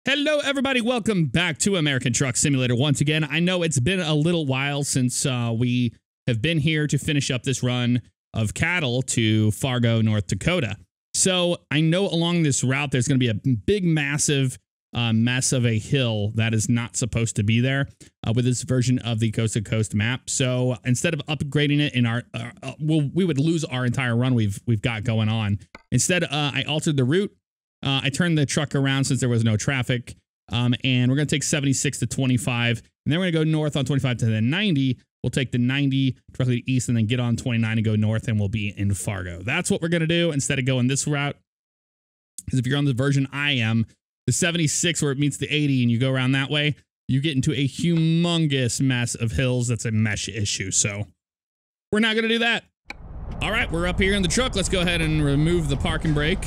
Hello, everybody. Welcome back to American Truck Simulator once again. I know it's been a little while since we have been here to finish up this run of cattle to Fargo, North Dakota. So I know along this route, there's going to be a big, massive mess of a hill that is not supposed to be there with this version of the Coast to Coast map. So instead of upgrading it in our, we would lose our entire run we've got going on. Instead, I altered the route. I turned the truck around since there was no traffic, and we're going to take 76 to 25, and then we're going to go north on 25 to the 90. We'll take the 90 directly east and then get on 29 and go north, and we'll be in Fargo. That's what we're going to do instead of going this route, because if you're on the version I am, the 76 where it meets the 80 and you go around that way, you get into a humongous mess of hills. That's a mesh issue, so we're not going to do that. All right, we're up here in the truck. Let's go ahead and remove the parking brake.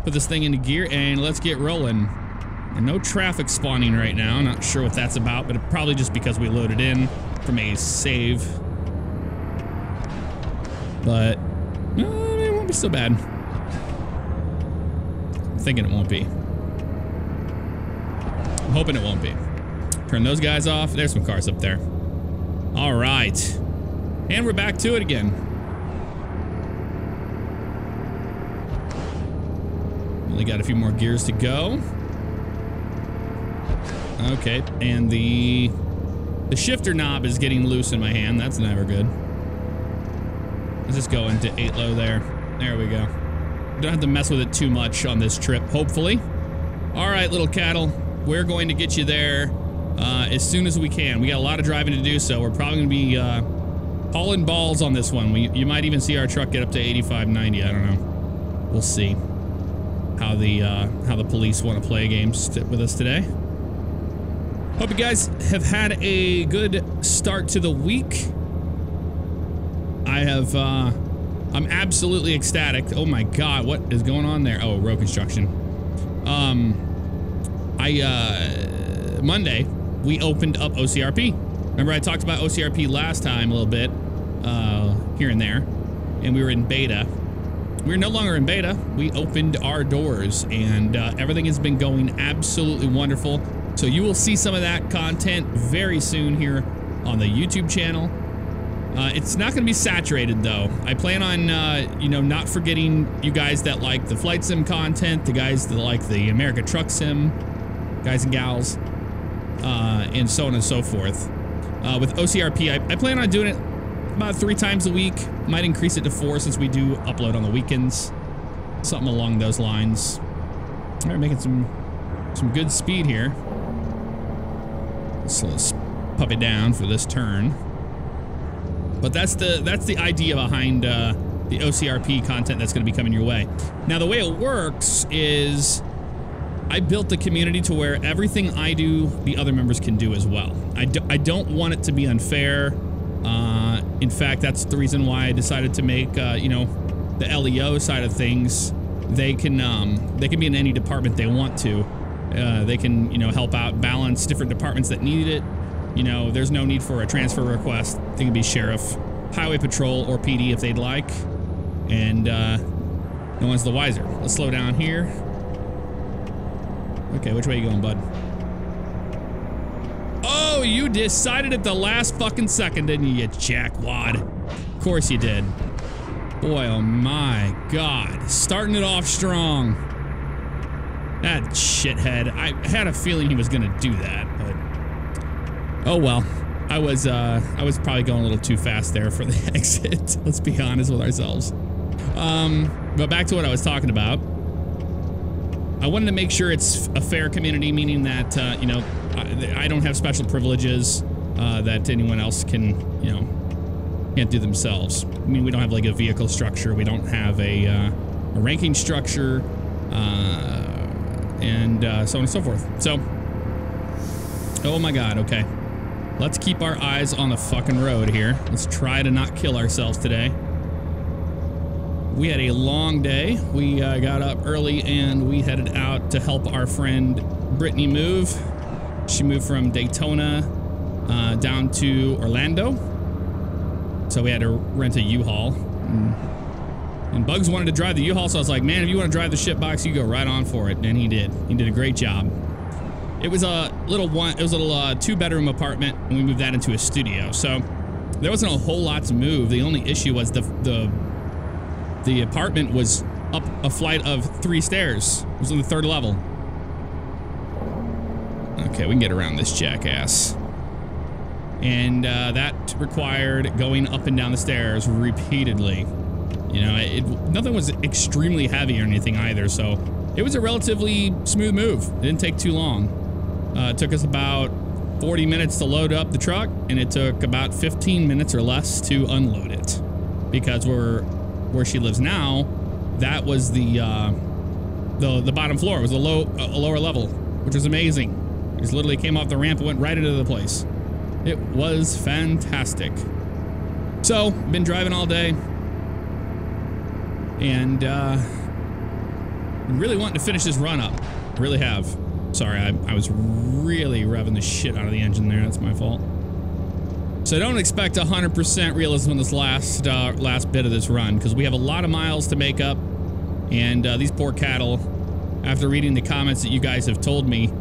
Put this thing into gear and let's get rolling. And no traffic spawning right now. Not sure what that's about, but it probably just because we loaded in from a save. But it won't be so bad. I'm thinking it won't be. I'm hoping it won't be. Turn those guys off. There's some cars up there. All right. And we're back to it again. Only got a few more gears to go. Okay, and the shifter knob is getting loose in my hand. That's never good. Let's just go into 8 low there. There we go. Don't have to mess with it too much on this trip, hopefully. All right, little cattle. We're going to get you there as soon as we can. We got a lot of driving to do, so we're probably going to be hauling balls on this one. You might even see our truck get up to 85, 90. I don't know. We'll see how the police want to play games with us today. Hope you guys have had a good start to the week. I'm absolutely ecstatic. Oh my God, what is going on there? Oh, road construction. Monday, we opened up OCRP. Remember I talked about OCRP last time a little bit, here and there, and we were in beta. We're no longer in beta. We opened our doors and everything has been going absolutely wonderful. So you will see some of that content very soon here on the YouTube channel. It's not going to be saturated though. I plan on, you know, not forgetting you guys that like the flight sim content, the guys that like the America Truck Sim, guys and gals, and so on and so forth. With OCRP, I plan on doing it about 3 times a week. Might increase it to 4 since we do upload on the weekends. Something along those lines. All right, making some good speed here. So let's pop it down for this turn. But that's the idea behind the OCRP content that's going to be coming your way. Now the way it works is I built the community to where everything I do, the other members can do as well. I don't want it to be unfair. In fact, that's the reason why I decided to make, you know, the LEO side of things. They can be in any department they want to. They can, you know, help out, balance different departments that need it. You know, there's no need for a transfer request. They can be sheriff, highway patrol, or PD if they'd like. And no one's the wiser. Let's slow down here. Okay, which way are you going, bud? Oh, you decided at the last fucking second, didn't you, you jackwad? Of course you did. Boy, oh my God. Starting it off strong. That shithead. I had a feeling he was gonna do that, but... Oh well. I was probably going a little too fast there for the exit. Let's be honest with ourselves. But back to what I was talking about. I wanted to make sure it's a fair community, meaning that, you know, I don't have special privileges that anyone else can, you know, can't do themselves. I mean, we don't have like a vehicle structure. We don't have a ranking structure, and so on and so forth. So, oh my God, okay. Let's keep our eyes on the fucking road here. Let's try to not kill ourselves today. We had a long day. We got up early and we headed out to help our friend Brittany move. She moved from Daytona down to Orlando. So we had to rent a U-Haul. And Bugs wanted to drive the U-Haul, so I was like, man, if you want to drive the shit box, you go right on for it. And he did. He did a great job. It was a little 2-bedroom apartment, and we moved that into a studio. So there wasn't a whole lot to move. The only issue was the apartment was up a flight of 3 stairs. It was on the 3rd level. Okay, we can get around this jackass. And that required going up and down the stairs repeatedly. You know, nothing was extremely heavy or anything either, so it was a relatively smooth move. It didn't take too long. It took us about 40 minutes to load up the truck, and it took about 15 minutes or less to unload it. Because where she lives now, that was the bottom floor. It was a lower level, which was amazing. It just literally came off the ramp and went right into the place. It was fantastic. So, been driving all day. And really wanting to finish this run up. Really have. Sorry, I was really revving the shit out of the engine there. That's my fault. So don't expect 100% realism in this last bit of this run, because we have a lot of miles to make up. And these poor cattle, after reading the comments that you guys have told me,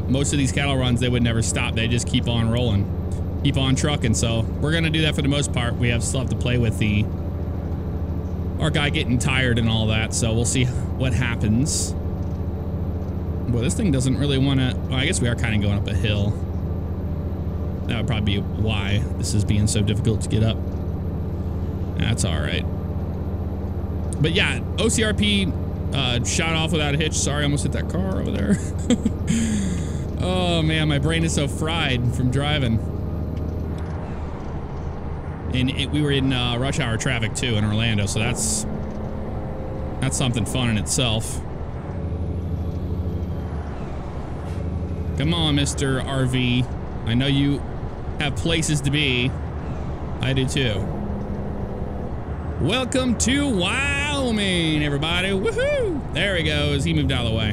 most of these cattle runs, they would never stop. They just keep on rolling, keep on trucking. So we're going to do that for the most part. We still have to play with our guy getting tired and all that. So we'll see what happens. Well, this thing doesn't really want to... Well, I guess we are kind of going up a hill. That would probably be why this is being so difficult to get up. That's all right. But yeah, OCRP shot off without a hitch. Sorry, I almost hit that car over there. Oh, man, my brain is so fried from driving. And we were in rush hour traffic, too, in Orlando, so that's something fun in itself. Come on, Mr. RV. I know you have places to be. I do too. Welcome to Wyoming, everybody. Woohoo! There he goes. He moved out of the way.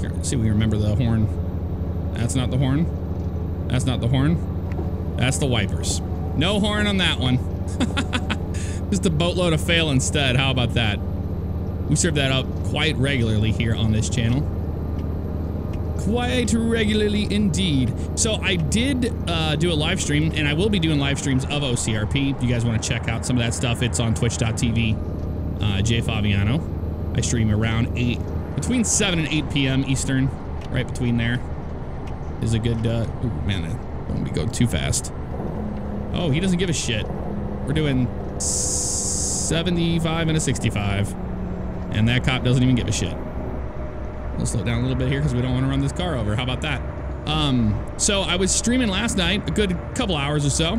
Let's see if we remember the horn. That's not the horn. That's not the horn. That's the wipers. No horn on that one. Just a boatload of fail instead. How about that? We serve that up quite regularly here on this channel. Quite regularly indeed. So I did do a live stream, and I will be doing live streams of OCRP. If you guys want to check out some of that stuff, it's on twitch.tv, Jay Favignano. I stream around between 7 and 8 p.m. Eastern. Right between there is a good, ooh, man, don't let me go too fast. Oh, he doesn't give a shit. We're doing 75 and a 65. And that cop doesn't even give a shit. We'll slow down a little bit here because we don't want to run this car over. How about that? So I was streaming last night, a good couple hours or so.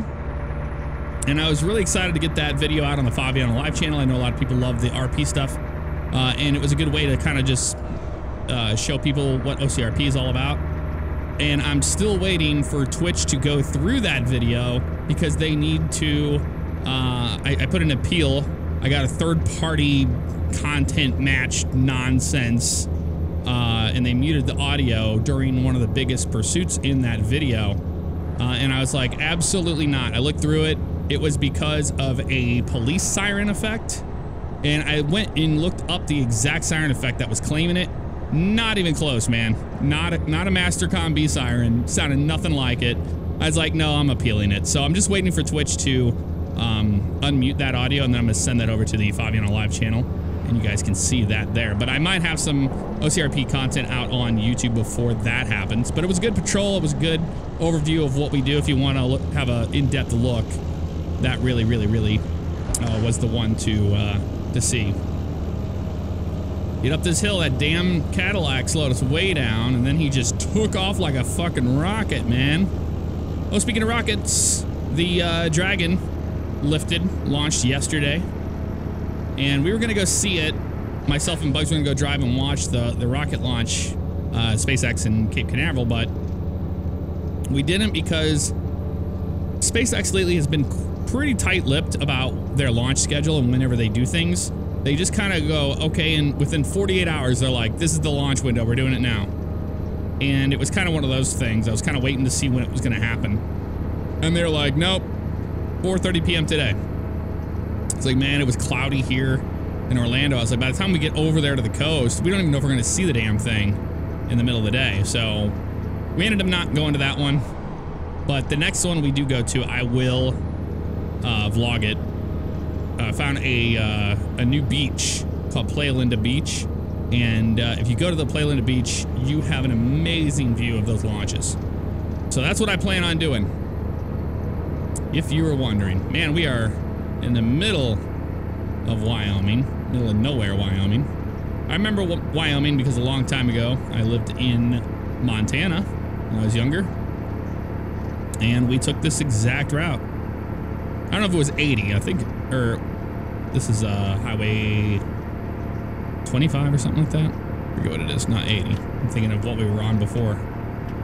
And I was really excited to get that video out on the Favignano Live channel. I know a lot of people love the RP stuff. And it was a good way to kind of just show people what OCRP is all about. And I'm still waiting for Twitch to go through that video because they need to, I put an appeal. I got a third-party content match nonsense. And they muted the audio during one of the biggest pursuits in that video. And I was like, absolutely not. I looked through it. It was because of a police siren effect. And I went and looked up the exact siren effect that was claiming it. Not even close, man. Not a Mastercom B siren. Sounded nothing like it. I was like, no, I'm appealing it. So I'm just waiting for Twitch to unmute that audio, and then I'm going to send that over to the Favignano Live channel. And you guys can see that there. But I might have some OCRP content out on YouTube before that happens. But it was a good patrol. It was a good overview of what we do. If you want to have an in-depth look, that really, really, really was the one to see. Get up this hill, that damn Cadillac slowed us way down, and then he just took off like a fucking rocket, man. Oh, speaking of rockets, the Dragon launched yesterday. And we were going to go see it. Myself and Bugs were going to go drive and watch the rocket launch, SpaceX in Cape Canaveral, but we didn't because SpaceX lately has been pretty tight-lipped about their launch schedule and whenever they do things. They just kind of go, okay, and within 48 hours, they're like, this is the launch window. We're doing it now. And it was kind of one of those things. I was kind of waiting to see when it was going to happen. And they're like, nope, 4:30 p.m. today. It's like, man, it was cloudy here in Orlando. I was like, by the time we get over there to the coast, we don't even know if we're going to see the damn thing. in the middle of the day. So we ended up not going to that one. But the next one we do go to, I will vlog it. Found a new beach called Playa Linda Beach. And if you go to the Playa Linda Beach, you have an amazing view of those launches. So that's what I plan on doing. If you were wondering. Man, we are in the middle of Wyoming. Middle of nowhere, Wyoming. I remember Wyoming because a long time ago, I lived in Montana when I was younger. And we took this exact route. I don't know if it was 80, I think, or this is Highway 25 or something like that. I forget what it is, not 80. I'm thinking of what we were on before.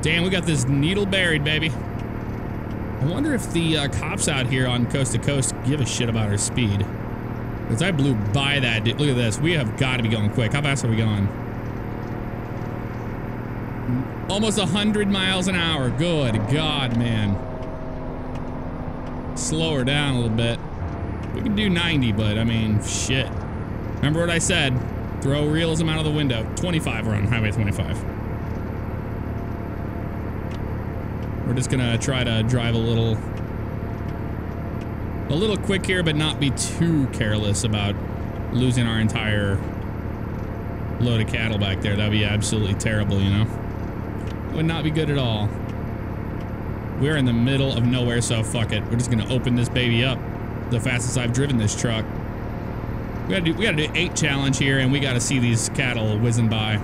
Damn, we got this needle buried, baby. I wonder if the cops out here on Coast to Coast give a shit about our speed. Because I blew by that. Look at this. We have got to be going quick. How fast are we going? Almost 100 miles an hour. Good God, man. Slow her down a little bit. We can do 90, but I mean, shit. Remember what I said. Throw realism out of the window. 25, we're on Highway 25. We're just gonna try to drive a little quick here, but not be too careless about losing our entire load of cattle back there. That'd be absolutely terrible, you know? Would not be good at all. We're in the middle of nowhere, so fuck it. We're just gonna open this baby up. The fastest I've driven this truck. We gotta do 8 challenge here, and we gotta see these cattle whizzing by.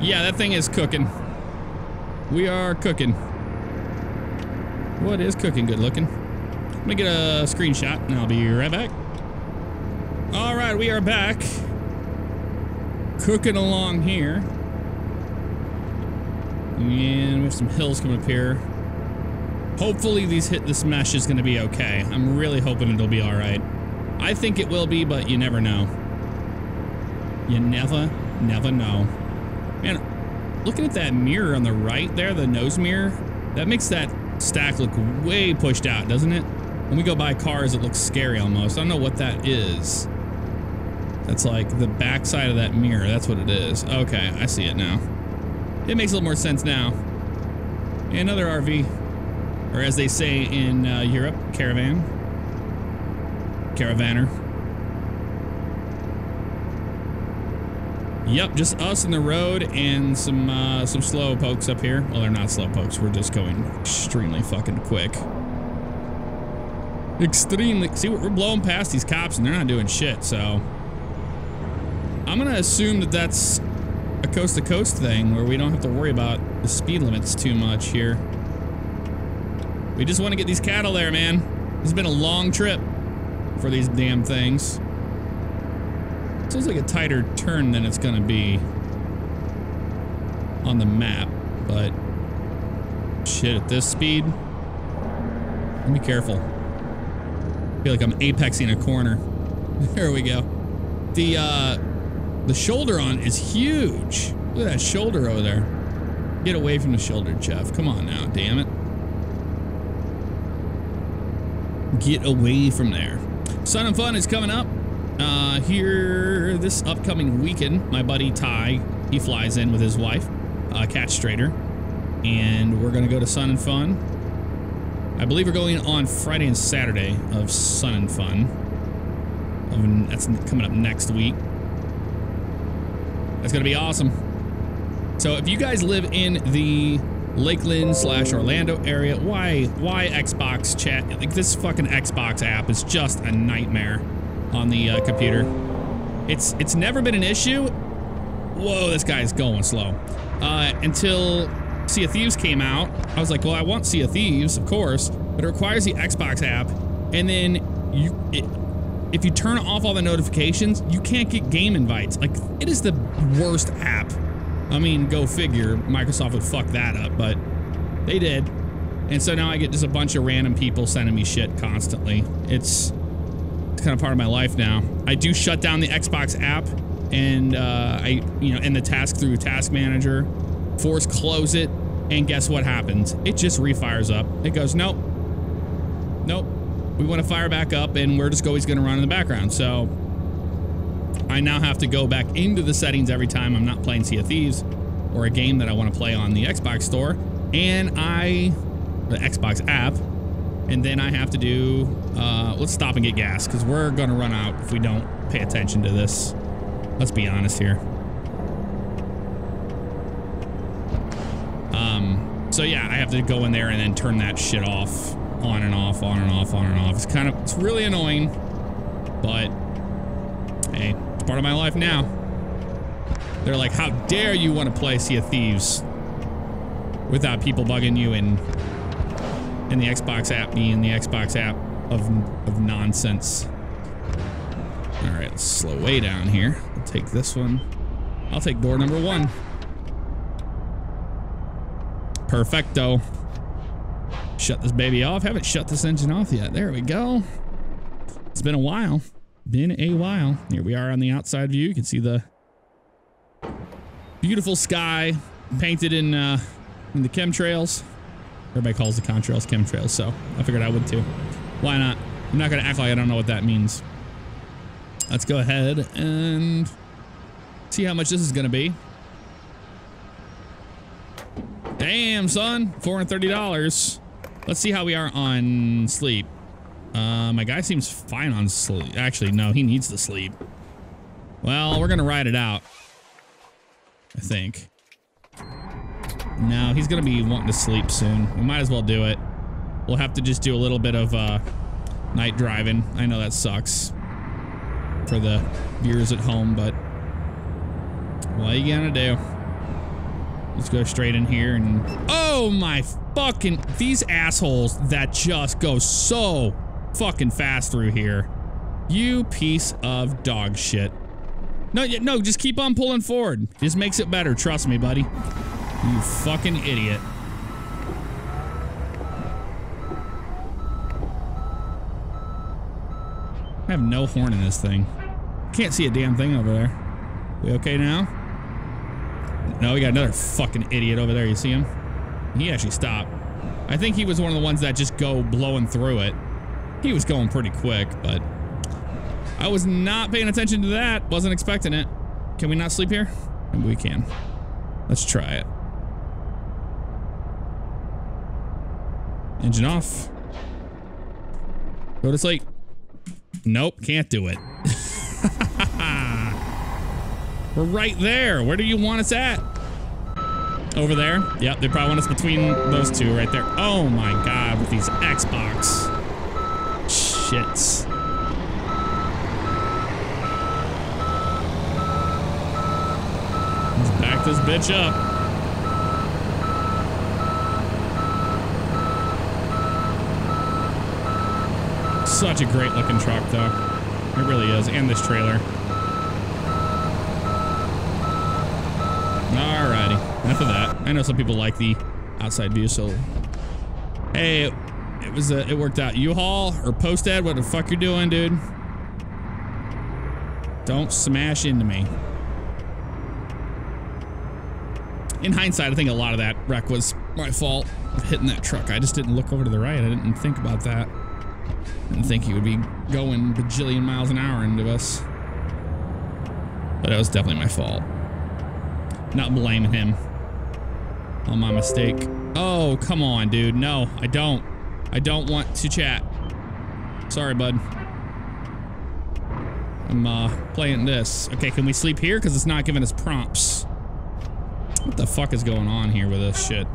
Yeah, that thing is cooking. We are cooking. What is cooking good looking? Let me get a screenshot and I'll be right back. All right, we are back. Cooking along here. And we have some hills coming up here. Hopefully this mesh is gonna be okay. I'm really hoping it'll be all right. I think it will be, but you never know. You never know. Man, looking at that mirror on the right there, the nose mirror, that makes that stack look way pushed out, doesn't it? When we go by cars, it looks scary almost. I don't know what that is. That's like the back side of that mirror. That's what it is. Okay, I see it now. It makes a little more sense now. Another RV. Or as they say in Europe, caravan. Caravaner. Yep, just us in the road and some slow pokes up here. Well, they're not slow pokes. We're just going extremely fucking quick. Extremely. See, we're blowing past these cops and they're not doing shit, so I'm gonna assume that that's a coast-to-coast thing where we don't have to worry about the speed limits too much here. We just want to get these cattle there, man. This has been a long trip for these damn things. Sounds like a tighter turn than it's gonna be on the map, but shit, at this speed, be careful. I feel like I'm apexing a corner. There we go. The shoulder on is huge. Look at that shoulder over there. Get away from the shoulder, Jeff. Come on now, damn it. Get away from there. Sun and Fun is coming up. Here this upcoming weekend. My buddy Ty, he flies in with his wife, Cat Strader, and we're gonna go to Sun and Fun. I believe we're going on Friday and Saturday of Sun and Fun. That's coming up next week. That's gonna be awesome. So if you guys live in the Lakeland / Orlando area, why Xbox chat? Like, this fucking Xbox app is just a nightmare on the computer. It's never been an issue. Whoa, this guy's going slow. Until Sea of Thieves came out, I was like, well, I want Sea of Thieves, of course, but it requires the Xbox app, and then if you turn off all the notifications, you can't get game invites. Like, it is the worst app. I mean, go figure, Microsoft would fuck that up, but they did. And so now I get just a bunch of random people sending me shit constantly. It's kind of part of my life now. I do shut down the Xbox app, and I end the task through Task Manager, force close it, And guess what happens? It just refires up. It goes, nope. Nope. We want to fire back up, and we're just always going to run in the background. So I now have to go back into the settings every time I'm not playing Sea of Thieves or a game that I want to play on the Xbox store. And the Xbox app. And then I have to do, let's stop and get gas, because we're going to run out if we don't pay attention to this. Let's be honest here. So yeah, I have to go in there and then turn that shit off. On and off, on and off, on and off. It's really annoying, but hey, it's part of my life now. They're like, how dare you want to play Sea of Thieves without people bugging you and the Xbox app being the Xbox app of nonsense. All right, let's slow way down here. I'll take this one. I'll take door number 1. Perfecto. Shut this baby off. Haven't shut this engine off yet. There we go. It's been a while. Been a while. Here we are on the outside view. You can see the beautiful sky painted in the chemtrails. Everybody calls the contrails chemtrails, so I figured I would too. Why not? I'm not going to act like I don't know what that means. Let's go ahead and see how much this is going to be. Damn, son. $430. Let's see how we are on sleep. My guy seems fine on sleep. Actually, no, he needs to sleep. Well, we're going to ride it out, I think. No, he's going to be wanting to sleep soon. We might as well do it. We'll have to just do a little bit of night driving. I know that sucks for the viewers at home, but what are you going to do? Let's go straight in here and... Oh my fucking... These assholes that just go so fucking fast through here. You piece of dog shit. No, just keep on pulling forward. Just makes it better. Trust me, buddy. You fucking idiot. I have no horn in this thing. Can't see a damn thing over there. We okay now? No, we got another fucking idiot over there. You see him? He actually stopped. I think he was one of the ones that just go blowing through it. He was going pretty quick, but I was not paying attention to that. Wasn't expecting it. Can we not sleep here? Maybe we can. Let's try it. Engine off. Go to sleep. Nope, can't do it. We're right there. Where do you want us at? Over there? Yep, they probably want us between those two right there. Oh my god, with these Xbox shits. Let's back this bitch up. Such a great looking truck though. It really is. And this trailer. Alrighty, enough of that. I know some people like the outside view, so hey, it worked out. U-Haul or Post-Ed, what the fuck you doing, dude? Don't smash into me. In hindsight, I think a lot of that wreck was my fault of hitting that truck. I just didn't look over to the right. I didn't think about that. Didn't think he would be going bajillion miles an hour into us. But it was definitely my fault. Not blaming him on my mistake. Oh, come on, dude. No, I don't. I don't want to chat. Sorry, bud. I'm playing this. Okay, can we sleep here? Because it's not giving us prompts. What the fuck is going on here with this shit?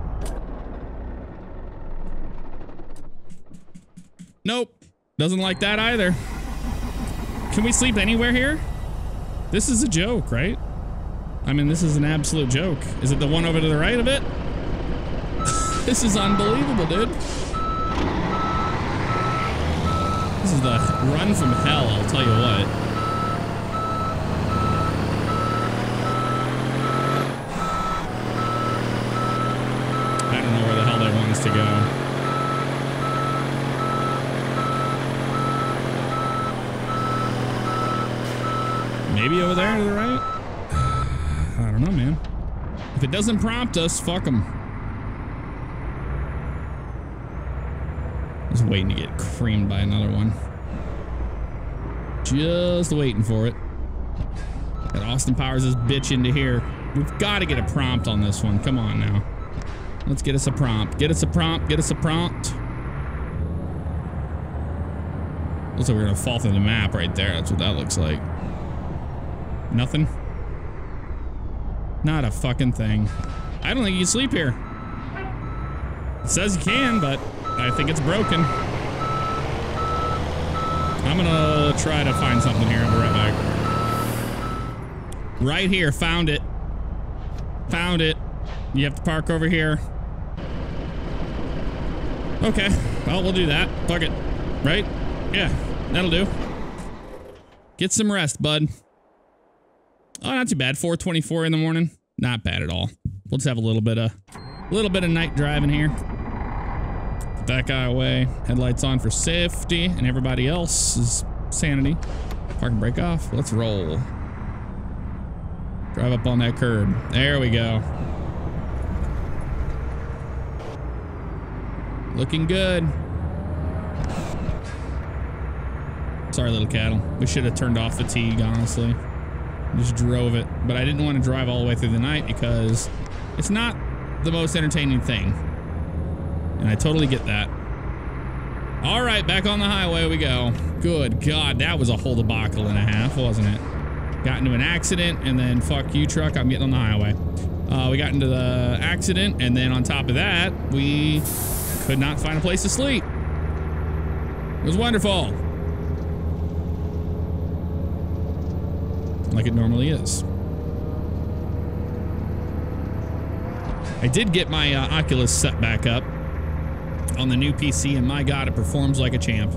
Nope. Doesn't like that either. Can we sleep anywhere here? This is a joke, right? I mean, this is an absolute joke. Is it the one over to the right of it? This is unbelievable, dude. This is the run from hell, I'll tell you what. I don't know where the hell they want us to go. Maybe over there to the right? I don't know, man. If it doesn't prompt us, fuck them. Just waiting to get creamed by another one. Just waiting for it. Got Austin Powers this bitch into here. We've got to get a prompt on this one. Come on now. Let's get us a prompt. Get us a prompt. Get us a prompt. Looks like we're gonna fall through the map right there. That's what that looks like. Nothing? Not a fucking thing. I don't think you can sleep here. It says you can, but I think it's broken. I'm gonna try to find something here. I'll be right back. Right here. Found it. Found it. You have to park over here. Okay. Well, we'll do that. Fuck it. Right? Yeah. That'll do. Get some rest, bud. Oh, not too bad. 4:24 in the morning. Not bad at all. We'll just have a little bit of night driving here. Put that guy away. Headlights on for safety and everybody else's sanity. Park and brake off. Let's roll. Drive up on that curb. There we go. Looking good. Sorry, little cattle. We should have turned off fatigue, honestly. Just drove it. But I didn't want to drive all the way through the night because it's not the most entertaining thing. And I totally get that. All right, back on the highway we go. Good God, that was a whole debacle and a half, wasn't it? Got into an accident, and then fuck you, truck, I'm getting on the highway. We got into the accident, and then on top of that, we could not find a place to sleep. It was wonderful. Like it normally is. I did get my Oculus set back up on the new PC, and my God, it performs like a champ.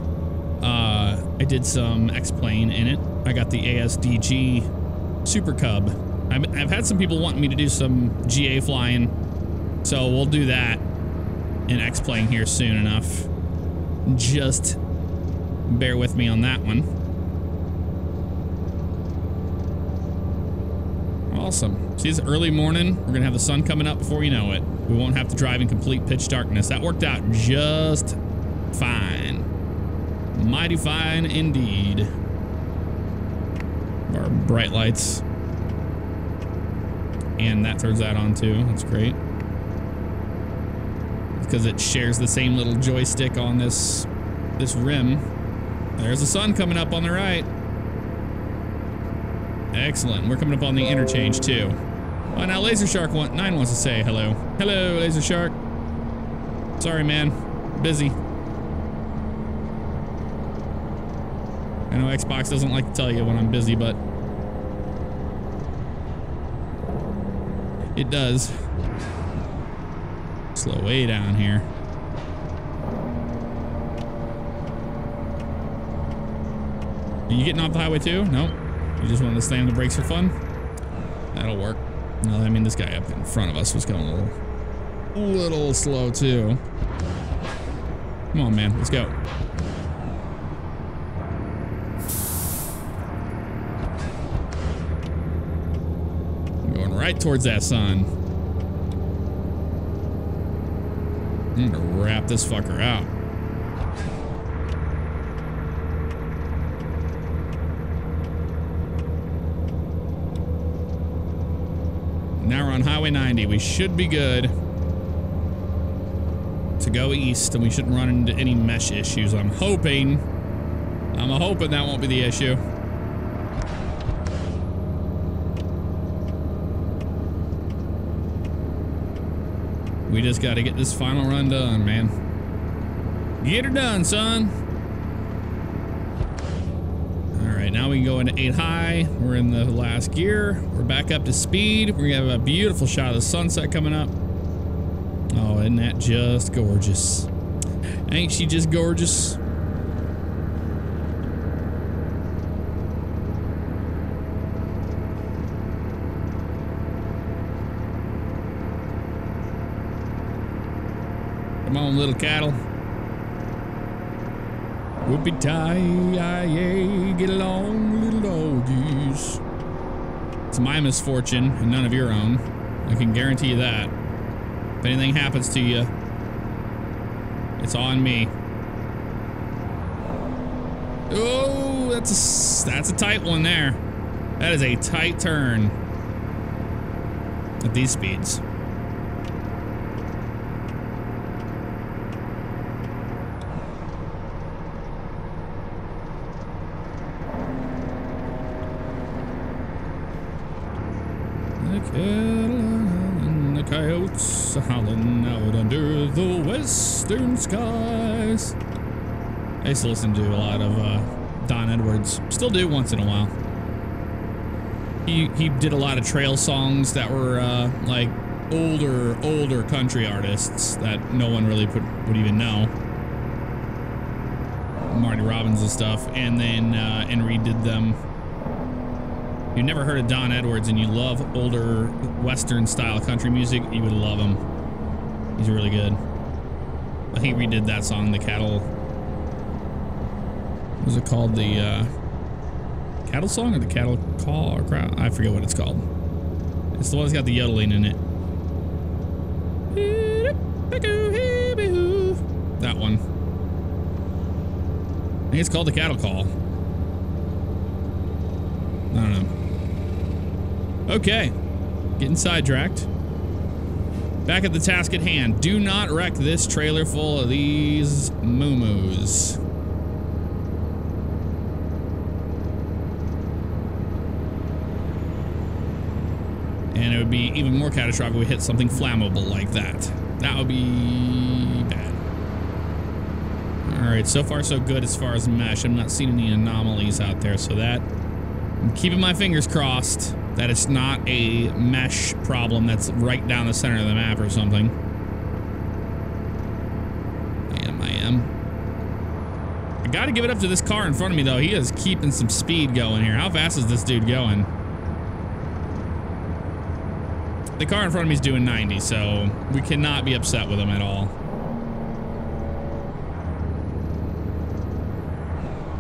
I did some X-Plane in it. I got the ASDG Super Cub. I've had some people wanting me to do some GA flying, so we'll do that in X-Plane here soon enough. Just bear with me on that one. Awesome. See, it's early morning. We're gonna have the sun coming up before you know it. We won't have to drive in complete pitch darkness. That worked out just fine. Mighty fine indeed. Our bright lights. And that turns that on too. That's great. Because it shares the same little joystick on this rim. There's the sun coming up on the right. Excellent. We're coming up on the interchange too. Oh, now Laser Shark 9 wants to say hello. Hello, Laser Shark. Sorry, man. Busy. I know Xbox doesn't like to tell you when I'm busy, but it does. Slow way down here. Are you getting off the highway too? Nope. You just wanted to slam the brakes for fun? That'll work. No, I mean, this guy up in front of us was going a little slow too. Come on, man. Let's go. I'm going right towards that sun. I'm gonna wrap this fucker out. Now we're on Highway 90. We should be good to go east, and we shouldn't run into any mesh issues. I'm hoping that won't be the issue. We just got to get this final run done, man. Get her done, son. All right, now we can go into 8 high. We're in the last gear. We're back up to speed. We're gonna have a beautiful shot of the sunset coming up. Oh, isn't that just gorgeous? Ain't she just gorgeous? Come on, little cattle. Whoopie-tie-yay, get along, little doggies. It's my misfortune and none of your own. I can guarantee you that. If anything happens to you, it's on me. Oh, that's a tight one there. That is a tight turn at these speeds. The coyotes howling out under the western skies. I used to listen to a lot of Don Edwards. Still do once in a while. He did a lot of trail songs that were like older country artists that no one really would even know. Marty Robbins and stuff, and then and redid them. If you've never heard of Don Edwards and you love older Western style country music, you would love him. He's really good. I think he redid that song, The Cattle. What was it called? The Cattle Song or the Cattle Call or Crowd? I forget what it's called. It's the one that's got the yodeling in it. That one. I think it's called The Cattle Call. I don't know. Okay. Getting sidetracked. Back at the task at hand. Do not wreck this trailer full of these moo-moos. And it would be even more catastrophic if we hit something flammable like that. That would be bad. Alright, so far so good as far as mesh. I'm not seeing any anomalies out there, so that... I'm keeping my fingers crossed that it's not a mesh problem that's right down the center of the map or something. I am. I gotta give it up to this car in front of me, though. He is keeping some speed going here. How fast is this dude going? The car in front of me is doing 90, so we cannot be upset with him at all.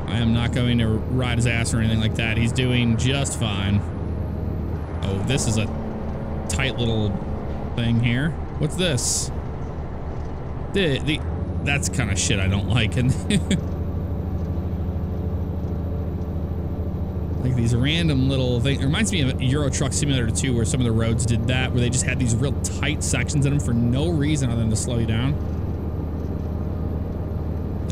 I am not going to ride his ass or anything like that. He's doing just fine. Oh, this is a tight little thing here. What's this? That's kind of shit I don't like. And like these random little things. It reminds me of Euro Truck Simulator 2 where some of the roads did that, where they just had these real tight sections in them for no reason other than to slow you down.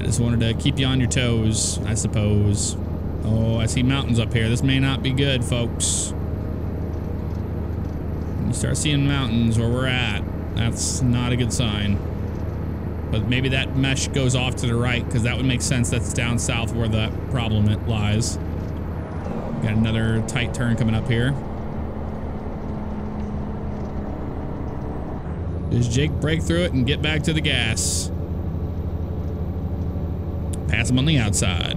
I just wanted to keep you on your toes, I suppose. Oh, I see mountains up here. This may not be good, folks. When you start seeing mountains where we're at, that's not a good sign. But maybe that mesh goes off to the right, because that would make sense. That's down south where the problem lies. Got another tight turn coming up here. Does Jake break through it and get back to the gas? Pass him on the outside.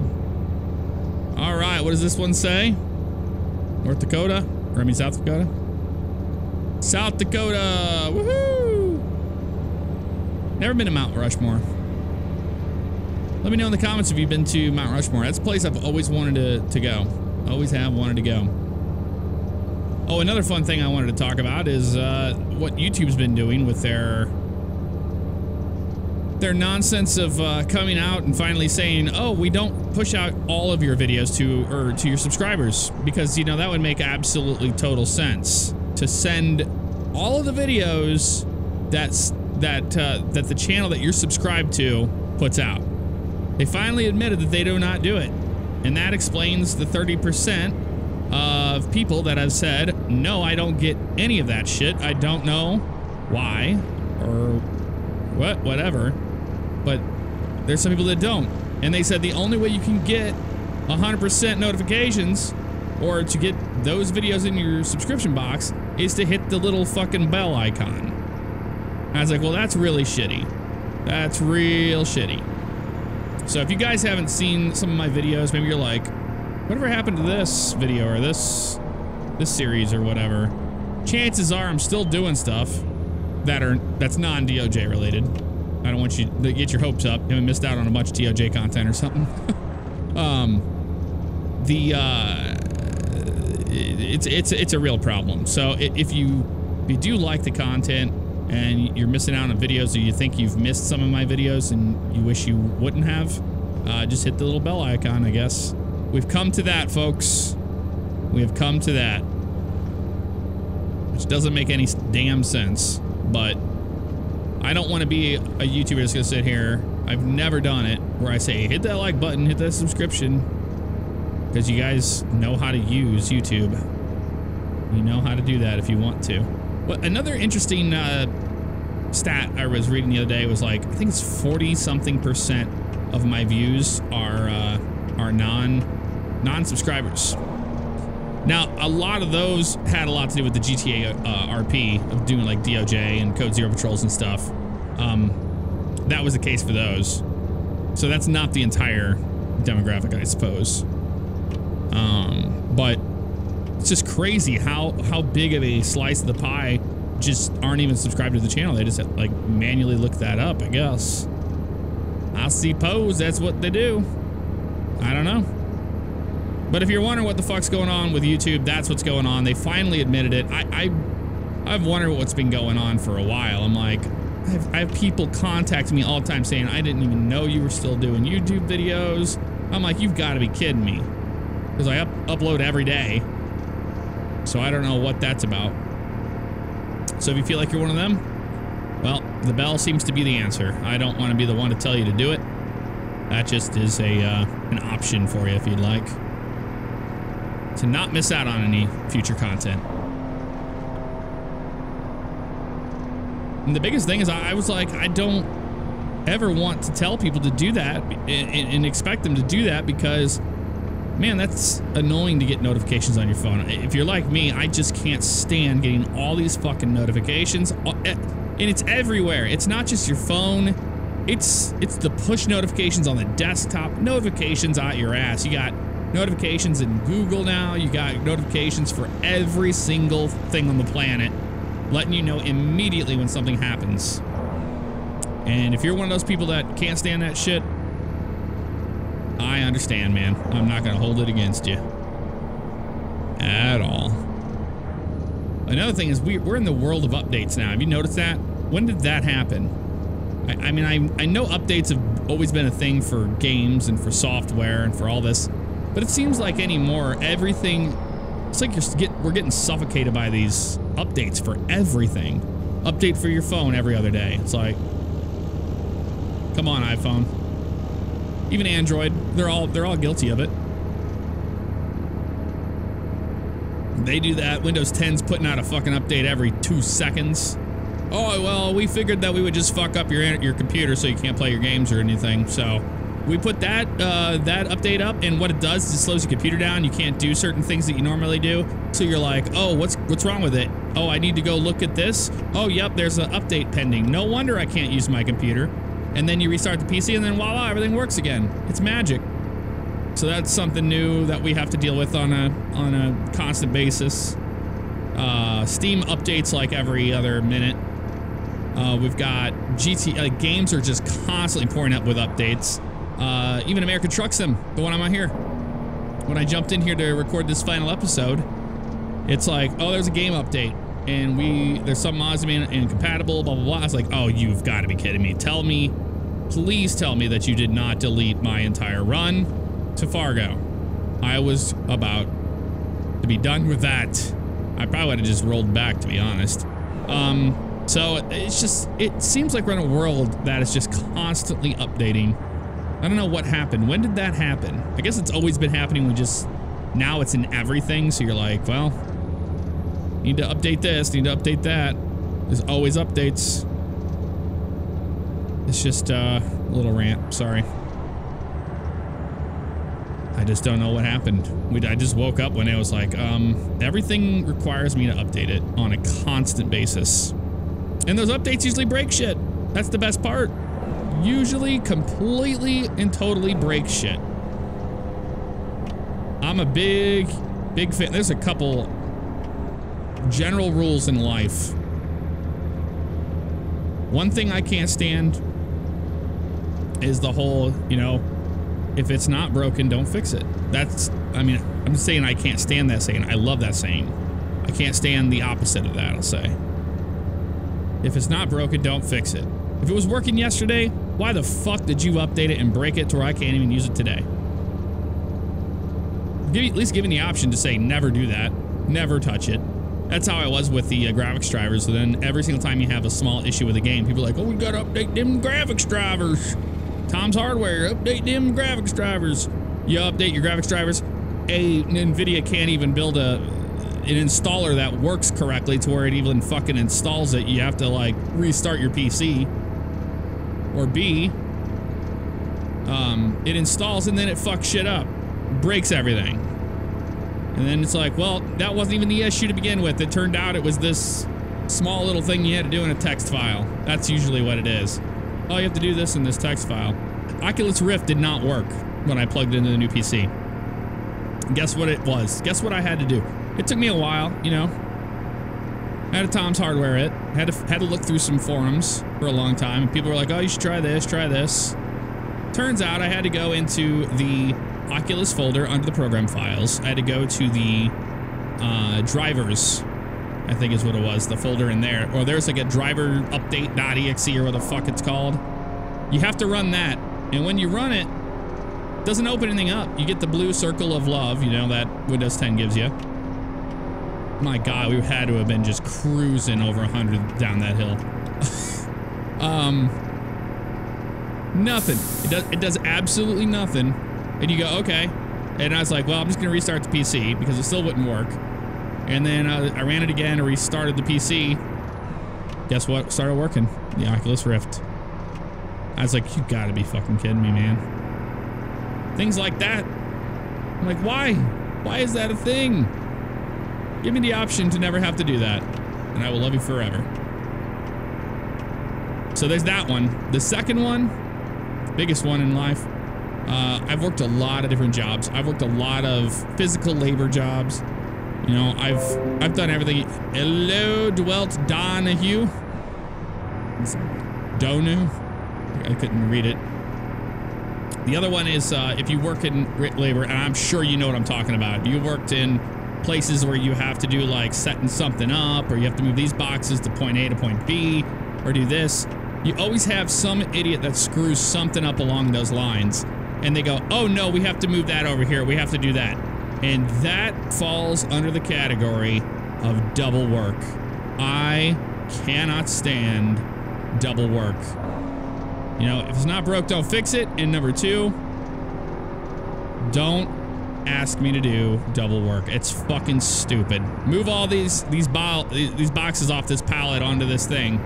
All right, what does this one say? North Dakota? Or I mean South Dakota? South Dakota! Woohoo! Never been to Mount Rushmore. Let me know in the comments if you've been to Mount Rushmore. That's a place I've always wanted to go. Always have wanted to go. Oh, another fun thing I wanted to talk about is what YouTube's been doing with their nonsense of coming out and finally saying, oh, we don't push out all of your videos to your subscribers, because, you know, that would make absolutely total sense to send all of the videos that the channel that you're subscribed to puts out. They finally admitted that they do not do it, and that explains the 30% of people that have said, no, I don't get any of that shit. I don't know why or whatever. But there's some people that don't. And they said the only way you can get 100% notifications or to get those videos in your subscription box is to hit the little fucking bell icon. And I was like, well, that's really shitty. That's real shitty. So if you guys haven't seen some of my videos, maybe you're like, whatever happened to this video or this series or whatever? Chances are I'm still doing stuff that's non-DOJ related. I don't want you to get your hopes up. You haven't missed out on a bunch of DOJ content or something. It's a real problem. So if you do like the content and you're missing out on videos, or you think you've missed some of my videos and you wish you wouldn't have, just hit the little bell icon, I guess. We've come to that, folks. We have come to that. Which doesn't make any damn sense, but I don't want to be a YouTuber that's going to sit here. I've never done it where I say, hit that like button, hit that subscription. Because you guys know how to use YouTube. You know how to do that if you want to. Well, another interesting stat I was reading the other day was like, I think it's 40-something% of my views are non-subscribers. Now, a lot of those had a lot to do with the GTA RP of doing like DOJ and Code Zero patrols and stuff. That was the case for those. So that's not the entire demographic, I suppose. But it's just crazy how big of a slice of the pie just aren't even subscribed to the channel. They just like manually look that up, I guess. I suppose that's what they do. I don't know. But if you're wondering what the fuck's going on with YouTube, that's what's going on. They finally admitted it. I've wondered what's been going on for a while. I'm like, I have people contacting me all the time saying, I didn't even know you were still doing YouTube videos. I'm like, you've got to be kidding me. Because I upload every day. So I don't know what that's about. So if you feel like you're one of them, well, the bell seems to be the answer. I don't want to be the one to tell you to do it. That just is an option for you if you'd like. To not miss out on any future content. And the biggest thing is I was like, I don't ever want to tell people to do that and expect them to do that because, man, that's annoying to get notifications on your phone. If you're like me, I just can't stand getting all these fucking notifications. And it's everywhere. It's not just your phone. It's the push notifications on the desktop. Notifications out your ass. You got notifications in Google now. You got notifications for every single thing on the planet, letting you know immediately when something happens. And if you're one of those people that can't stand that shit, I understand, man. I'm not going to hold it against you at all. Another thing is we're in the world of updates now. Have you noticed that? When did that happen? I mean, I know updates have always been a thing for games and for software and for all this, but it seems like anymore, everything, it's like we're getting suffocated by these updates for everything. Update for your phone every other day. It's like, come on, iPhone. Even Android, they're all guilty of it. They do that. Windows 10's putting out a fucking update every 2 seconds. Oh, well, we figured that we would just fuck up your computer so you can't play your games or anything. So we put that update up, and what it does is it slows your computer down. You can't do certain things that you normally do. So you're like, oh, what's wrong with it? Oh, I need to go look at this. Oh, yep, there's an update pending. No wonder I can't use my computer. And then you restart the PC, and then voila, everything works again. It's magic. So that's something new that we have to deal with on a constant basis. Steam updates like every other minute. We've got games are just constantly pouring up with updates. Even American Truck Sim, the one I'm on here. When I jumped in here to record this final episode, it's like, oh, there's a game update. And there's some mods being incompatible, blah, blah, blah. I was like, oh, you've got to be kidding me. Please tell me that you did not delete my entire run to Fargo. I was about to be done with that. I probably would have just rolled back, to be honest. So it seems like we're in a world that is just constantly updating. I don't know what happened. When did that happen? I guess it's always been happening. Now it's in everything. So you're like, well, need to update this, need to update that. There's always updates. It's just a little rant. Sorry. I just don't know what happened. I just woke up when it was like, everything requires me to update it on a constant basis. And those updates usually break shit. That's the best part. Usually completely and totally break shit. I'm a big fan. There's a couple general rules in life. One thing I can't stand is the whole, if it's not broken, don't fix it. I'm just saying I can't stand that saying. I love that saying. I can't stand the opposite of that, I'll say. If it's not broken, don't fix it. If it was working yesterday, Why the fuck did you update it and break it to where I can't even use it today? At least give me the option to say never do that. Never touch it. That's how I was with the graphics drivers. So then every single time you have a small issue with a game, people are like, oh, we gotta update them graphics drivers. Tom's Hardware, update them graphics drivers. You update your graphics drivers. NVIDIA can't even build an installer that works correctly to where it even fucking installs it. You have to like restart your PC. Or B, it installs and then it fucks shit up. Breaks everything. And then it's like, well, that wasn't even the issue to begin with. It turned out it was this small little thing you had to do in a text file. That's usually what it is. Oh, you have to do this in this text file. Oculus Rift did not work when I plugged it into the new PC. Guess what it was? Guess what I had to do? It took me a while, you know. I had a Tom's Hardware it. Had to look through some forums for a long time. And people were like, oh, you should try this, try this. Turns out I had to go into the Oculus folder under the program files. I had to go to the drivers, I think is what it was, the folder in there. Or there's like a driver update.exe or what the fuck it's called. You have to run that. And when you run it, it doesn't open anything up. You get the blue circle of love, you know, that Windows 10 gives you. My God, we had to have been just cruising over 100 down that hill. Nothing. It does absolutely nothing. And you go, okay. And I was like, well, I'm just going to restart the PC because it still wouldn't work. And then I ran it again and restarted the PC. Guess what? It started working. The Oculus Rift. I was like, you gotta be fucking kidding me, man. Things like that. I'm like, why? Why is that a thing? Give me the option to never have to do that, and I will love you forever. So there's that one. The second one, biggest one in life. I've worked a lot of different jobs. I've worked a lot of physical labor jobs. You know, I've done everything. Hello, Dwelt Donahue. Donu. I couldn't read it. The other one is if you work in labor, and I'm sure you know what I'm talking about. You worked in places where you have to do like setting something up, or you have to move these boxes to point A to point B, or do this. You always have some idiot that screws something up along those lines, and they go, oh no, we have to move that over here, we have to do that. And that falls under the category of double work. I cannot stand double work. You know, if it's not broke, don't fix it. And number two, don't ask me to do double work. It's fucking stupid. Move all these boxes off this pallet onto this thing.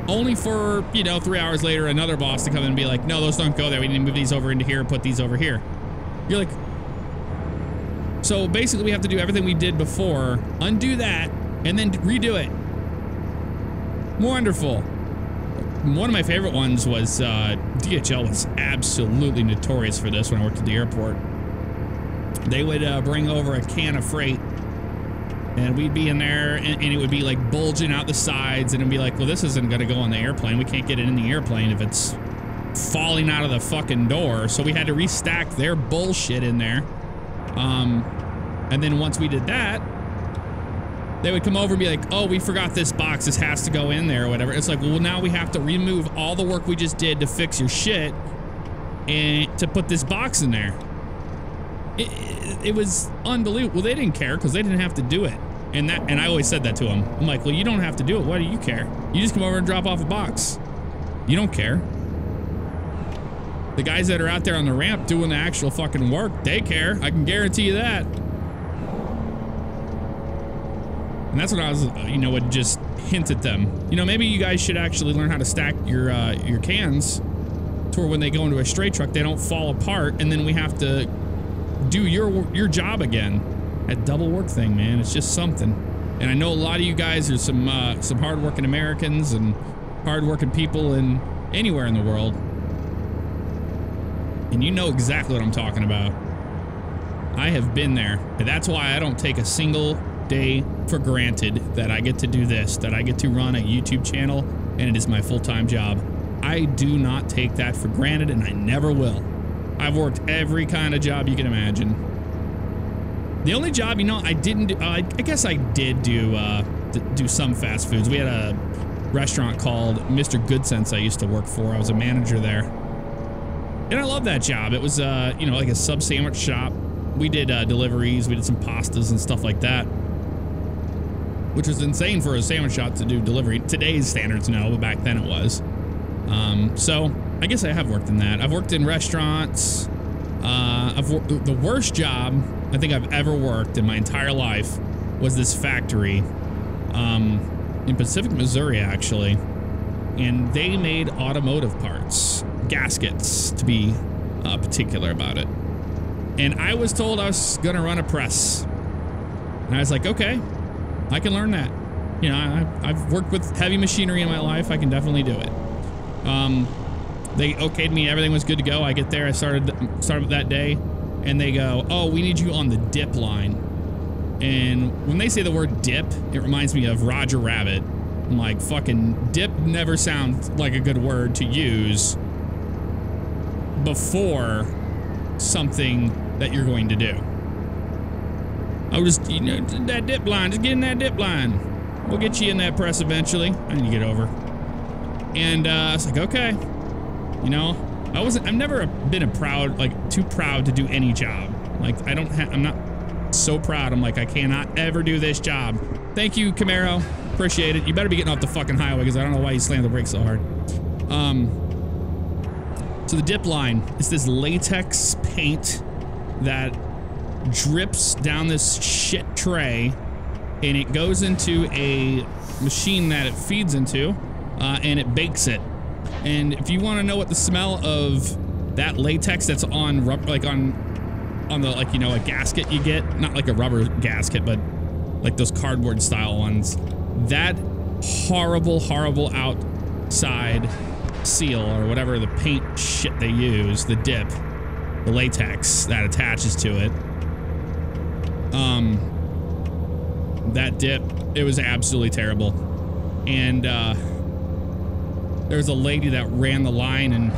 Only for, you know, 3 hours later, another boss to come in and be like, no, those don't go there. We need to move these over into here and put these over here. You're like, so basically we have to do everything we did before, undo that, and then redo it. Wonderful. One of my favorite ones was DHL was absolutely notorious for this when I worked at the airport. They would bring over a can of freight, and we'd be in there, and it would be like bulging out the sides, and it'd be like, well, this isn't going to go on the airplane. We can't get it in the airplane if it's falling out of the fucking door. So we had to restack their bullshit in there. And then once we did that, they would come over and be like, oh, we forgot this box. This has to go in there or whatever. It's like, well, now we have to remove all the work we just did to fix your shit and to put this box in there. It was unbelievable. Well, they didn't care because they didn't have to do it. And I always said that to them. I'm like, well, you don't have to do it. Why do you care? You just come over and drop off a box. You don't care. The guys that are out there on the ramp doing the actual fucking work, they care. I can guarantee you that. And that's what I was, you know, would just hint at them. You know, maybe you guys should actually learn how to stack your cans to where when they go into a straight truck, they don't fall apart, and then we have to do your job again. That double work thing, man, it's just something. And I know a lot of you guys are some hardworking Americans and hardworking people in anywhere in the world, and you know exactly what I'm talking about. I have been there, and that's why I don't take a single day for granted that I get to do this, that I get to run a YouTube channel, and it is my full-time job. I do not take that for granted, and I never will. I've worked every kind of job you can imagine. The only job, you know, I didn't do, I guess I did do some fast foods. We had restaurant called Mr. Good Sense I used to work for. I was a manager there. And I love that job. It was, you know, like a sub sandwich shop. We did deliveries. We did some pastas and stuff like that, which was insane for a sandwich shop to do delivery. Today's standards, no, but back then it was. So I guess I have worked in that. I've worked in restaurants. The worst job I think I've ever worked in my entire life was this factory in Pacific, Missouri, actually. And they made automotive parts, gaskets to be particular about it. And I was told I was going to run a press. And I was like, okay, I can learn that. You know, I've worked with heavy machinery in my life. I can definitely do it. They okayed me. Everything was good to go. I get there. I started that day. And they go, oh, we need you on the dip line. And when they say the word dip, it reminds me of Roger Rabbit. I'm like, fucking dip never sounds like a good word to use before something that you're going to do. I was just, you know, that dip line, just get in that dip line. We'll get you in that press eventually. I need to get over. And I was like, okay. You know, I've never been too proud to do any job. Like, I'm not so proud. I'm like, I cannot ever do this job. Thank you, Camaro. Appreciate it. You better be getting off the fucking highway because I don't know why you slammed the brakes so hard. So the dip line is this latex paint that drips down this shit tray, and it goes into a machine that it feeds into, and it bakes it. And if you want to know what the smell of that latex that's on on the, like, you know, a gasket you get, not like a rubber gasket, but like those cardboard style ones, that horrible outside seal or whatever the paint shit they use, the dip, the latex that attaches to it, that dip, it was absolutely terrible. And there was a lady that ran the line, and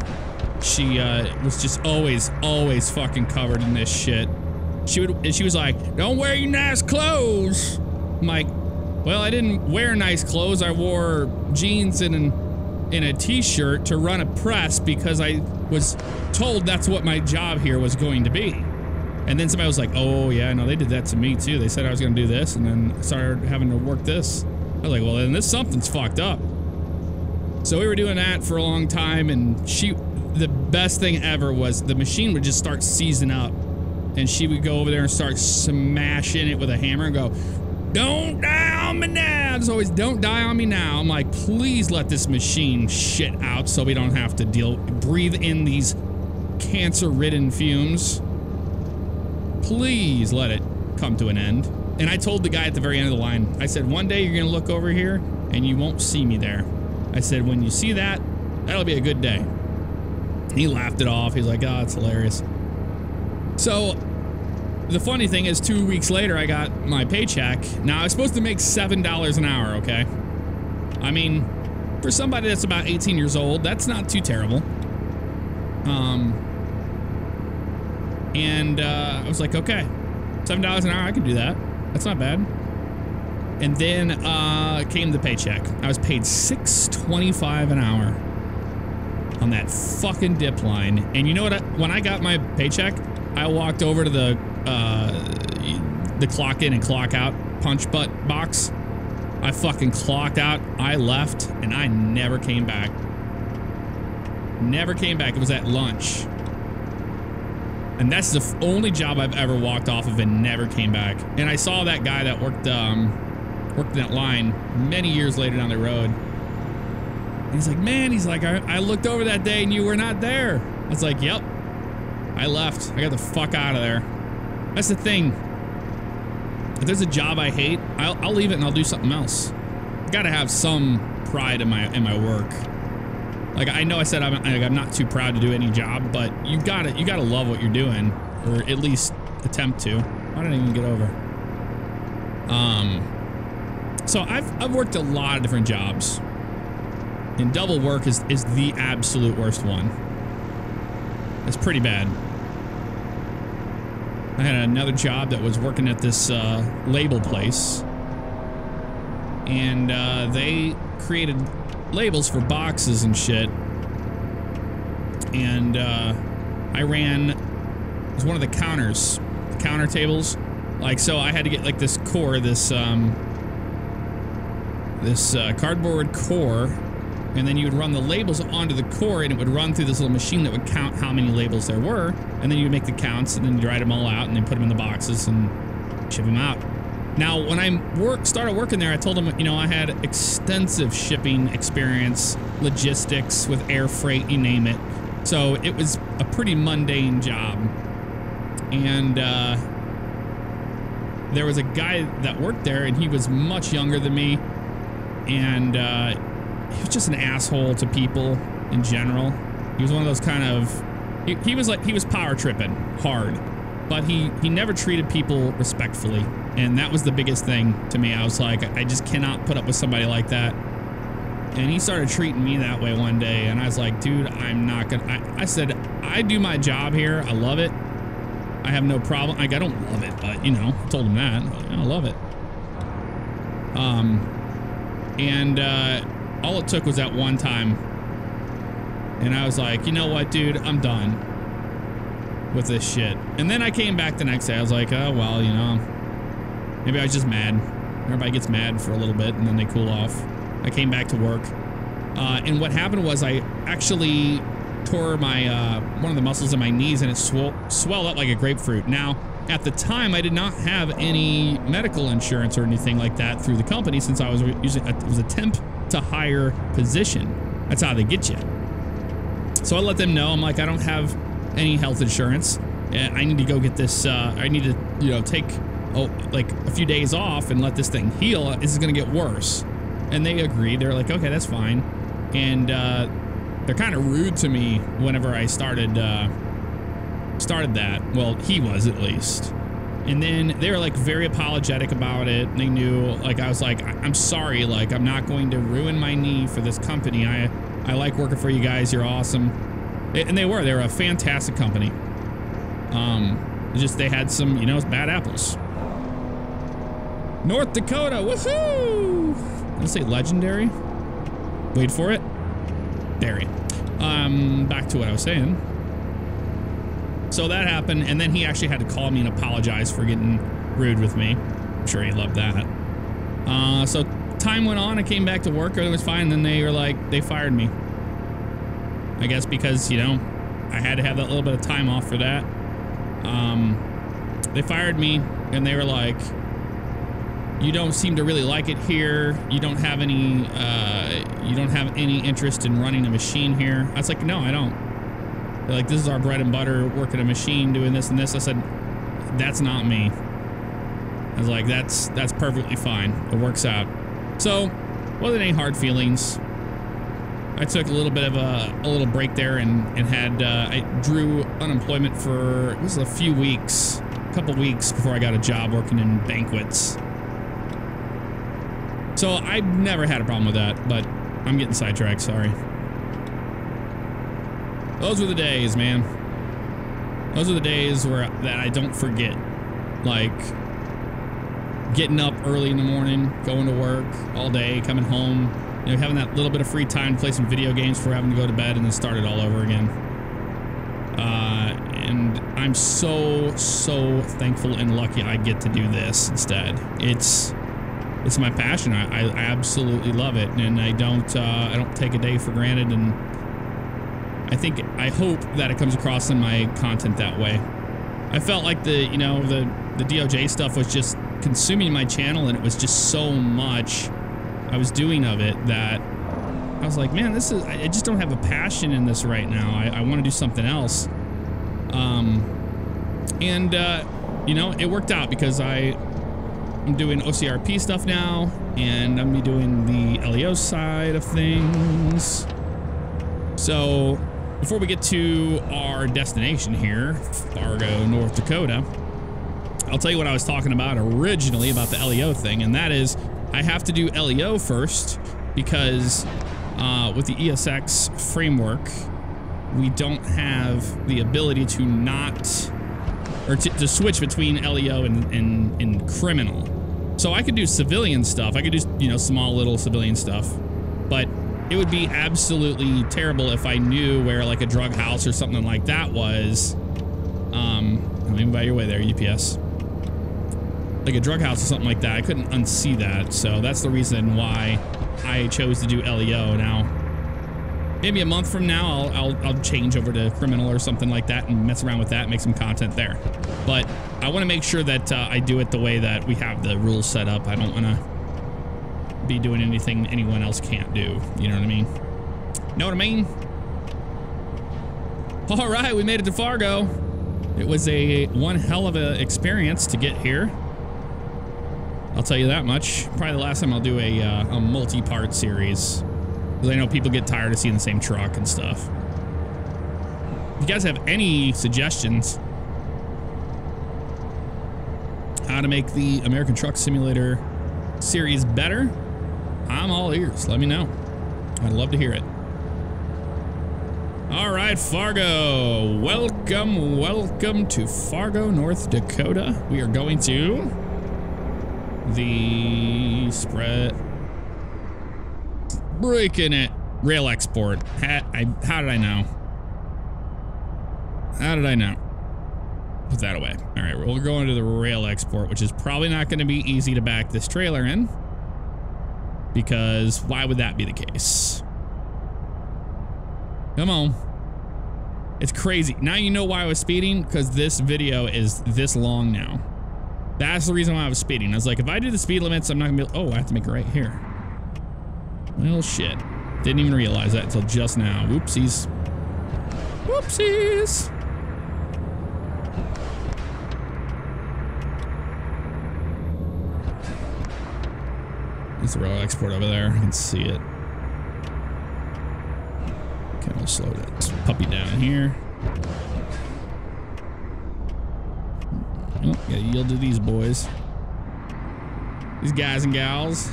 she was just always fucking covered in this shit. She was like, don't wear your nice clothes. I'm like, well, I didn't wear nice clothes. I wore jeans and a t-shirt to run a press because I was told that's what my job here was going to be. And then somebody was like, oh yeah, no, they did that to me too. They said I was going to do this, and then I started having to work this. I was like, well, then something's fucked up. So we were doing that for a long time, and the best thing ever was the machine would just start seizing up, and she would go over there and start smashing it with a hammer and go, don't die on me now. It's always, don't die on me now. I'm like, please let this machine shit out so we don't have to breathe in these cancer-ridden fumes. Please let it come to an end. And I told the guy at the very end of the line, I said, one day you're going to look over here and you won't see me there. I said, when you see that, that'll be a good day. He laughed it off. He's like, oh, it's hilarious. So the funny thing is, 2 weeks later, I got my paycheck. Now, I was supposed to make $7 an hour, okay? I mean, for somebody that's about 18 years old, that's not too terrible. I was like, okay, $7 an hour, I can do that. That's not bad. And then came the paycheck. I was paid $6.25 an hour on that fucking dip line. And you know what? When I got my paycheck, I walked over to the clock in and clock out punch butt box. I fucking clocked out. I left, and I never came back. Never came back. It was at lunch. And that's the only job I've ever walked off of and never came back. And I saw that guy that worked in that line many years later down the road. And he's like, man, he's like, I looked over that day and you were not there. I was like, yep. I left. I got the fuck out of there. That's the thing. If there's a job I hate, I'll leave it and I'll do something else. Gotta have some pride in my work. Like, I know I said I'm not too proud to do any job, but you gotta love what you're doing, or at least attempt to. I don't even get over. So I've worked a lot of different jobs, and double work is the absolute worst one. It's pretty bad. I had another job that was working at this label place, and they created labels for boxes and shit. And I ran, it was one of the counters, the counter tables. Like, so I had to get like this core, this cardboard core, and then you would run the labels onto the core, and it would run through this little machine that would count how many labels there were, and then you would make the counts, and then you'd write them all out, and then put them in the boxes and ship them out. Now, when I started working there, I told them, you know, I had extensive shipping experience, logistics with air freight, you name it. So it was a pretty mundane job. And there was a guy that worked there, and he was much younger than me, and he was just an asshole to people in general. He was one of those kind of, he was power tripping hard, but he never treated people respectfully, and that was the biggest thing to me. I was like, I just cannot put up with somebody like that. And he started treating me that way one day, and I was like, dude, I'm not gonna, I said, I do my job here, I love it, I have no problem. Like, I don't love it, but, you know, I told him that. I love it. And all it took was that one time. And I was like, you know what, dude? I'm done with this shit. And then I came back the next day. I was like, oh, well, you know, maybe I was just mad. Everybody gets mad for a little bit, and then they cool off. I came back to work. And what happened was I actually tore my one of the muscles in my knees, and it swelled up like a grapefruit. Now, at the time, I did not have any medical insurance or anything like that through the company, since I was using it was a temp to hire position. That's how they get you. So I let them know, I'm like, I don't have any health insurance. I need to go get this. I need to, you know, take like a few days off and let this thing heal. This is gonna get worse. And they agreed. They're like, okay, that's fine. And they're kind of rude to me whenever I started that. Well, he was, at least. And then they were like very apologetic about it. They knew, like, I was like, I'm sorry, like, I'm not going to ruin my knee for this company. I like working for you guys. You're awesome. And they were a fantastic company. Just they had some, you know, bad apples. North Dakota, woohoo! Let's say legendary. Wait for it. Dairy. Back to what I was saying. So that happened, and then he actually had to call me and apologize for getting rude with me. I'm sure he loved that. So time went on, I came back to work, everything was fine, and then they were like, they fired me. I guess because, you know, I had to have that little bit of time off for that. They fired me, and they were like, you don't seem to really like it here. You don't have any interest in running a machine here. I was like, no, I don't. They're like, this is our bread and butter, working a machine, doing this and this. I said, that's not me. I was like, that's perfectly fine. It works out. So, wasn't any hard feelings. I took a little bit of a little break there and had, I drew unemployment for, it was a few weeks, a couple weeks before I got a job working in banquets. So I've never had a problem with that, but I'm getting sidetracked, sorry. Those were the days, man. Those are the days that I don't forget. Like, getting up early in the morning, going to work all day, coming home, you know, having that little bit of free time to play some video games before having to go to bed and then start it all over again. And I'm so thankful and lucky I get to do this instead. It's my passion. I absolutely love it, and I don't take a day for granted, and I hope that it comes across in my content that way. I felt like the DOJ stuff was just consuming my channel, and it was just so much I was doing of it that I was like, man, I just don't have a passion in this right now. I want to do something else. You know, it worked out because I'm doing OCRP stuff now, and I'm gonna be doing the LEO side of things. So before we get to our destination here, Fargo, North Dakota, I'll tell you what I was talking about originally about the LEO thing, and that is I have to do LEO first because with the ESX framework, we don't have the ability to to switch between LEO and criminal. So I could do civilian stuff. I could do, you know, small little civilian stuff, but it would be absolutely terrible if I knew where like a drug house or something like that was. Let me buy your way there, UPS. Like a drug house or something like that. I couldn't unsee that. So that's the reason why I chose to do LEO. Now, maybe a month from now, I'll change over to criminal or something like that and mess around with that, make some content there. But I want to make sure that I do it the way that we have the rules set up. I don't want to be doing anything anyone else can't do. You know what I mean? Know what I mean? All right, we made it to Fargo. It was one hell of an experience to get here. I'll tell you that much. Probably the last time I'll do a multi-part series. Because I know people get tired of seeing the same truck and stuff. If you guys have any suggestions how to make the American Truck Simulator series better, I'm all ears. Let me know. I'd love to hear it. All right, Fargo. Welcome, welcome to Fargo, North Dakota. We are going to the spread. Breaking it. Rail export. How did I know? How did I know? Put that away. All right, we're going to the rail export, which is probably not going to be easy to back this trailer in. Because why would that be the case? Come on. It's crazy. Now you know why I was speeding, because this video is this long now. That's the reason why I was speeding. I was like, if I do the speed limits, I'm not gonna be able, oh, I have to make it right here. Well, shit. Didn't even realize that until just now. Whoopsies. Whoopsies. There's the rail export over there. I can see it. Okay, we'll slow this puppy down here. Oh, gotta yield to these boys. These guys and gals.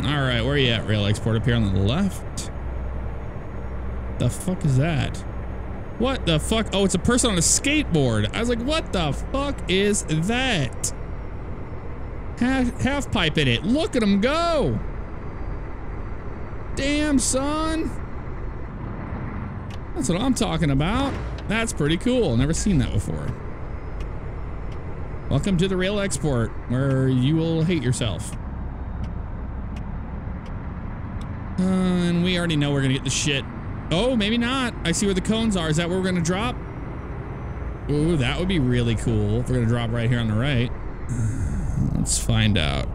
All right, where are you at, rail export? Up here on the left. The fuck is that? What the fuck? Oh, it's a person on a skateboard. I was like, what the fuck is that? Half pipe in it. Look at him go. Damn, son. That's what I'm talking about. That's pretty cool. Never seen that before. Welcome to the rail export, where you will hate yourself. And we already know we're gonna get the shit. Oh, maybe not. I see where the cones are. Is that where we're gonna drop? Ooh, that would be really cool if we're gonna drop right here on the right. Let's find out.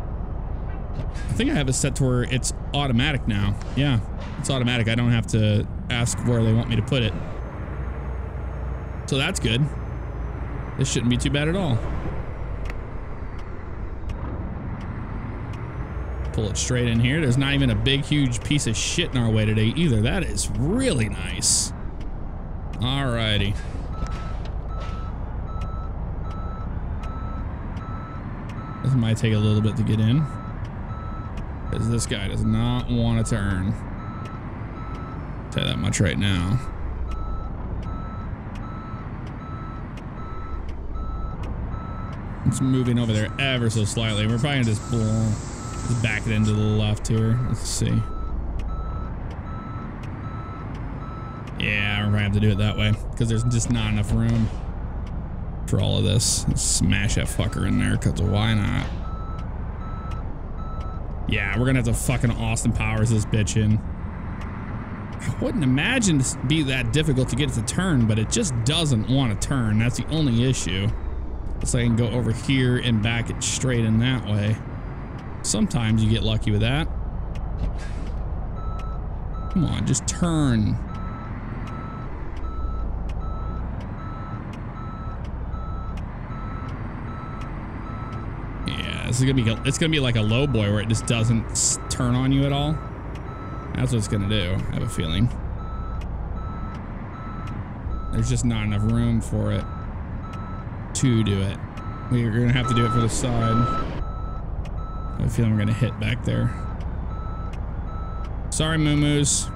I think I have it set to where it's automatic now. Yeah, it's automatic. I don't have to ask where they want me to put it. So that's good. This shouldn't be too bad at all. Pull it straight in here. There's not even a big, huge piece of shit in our way today either. That is really nice. Alrighty. This might take a little bit to get in, because this guy does not want to turn. I'll tell you that much right now. It's moving over there ever so slightly. We're probably gonna just back it into the left here. Let's see. Yeah, we're gonna have to do it that way because there's just not enough room for all of this. Let's smash that fucker in there, because why not? Yeah, we're gonna have to fucking Austin Powers this bitch in. I wouldn't imagine it be that difficult to get it to turn, but it just doesn't want to turn. That's the only issue. So I can go over here and back it straight in that way. Sometimes you get lucky with that. Come on, just turn. Yeah, this is it's gonna be like a low boy where it just doesn't turn on you at all. That's what it's gonna do. I have a feeling. There's just not enough room for it to do it. We're gonna have to do it for the side. I feel I'm gonna hit back there. Sorry, moo-moos.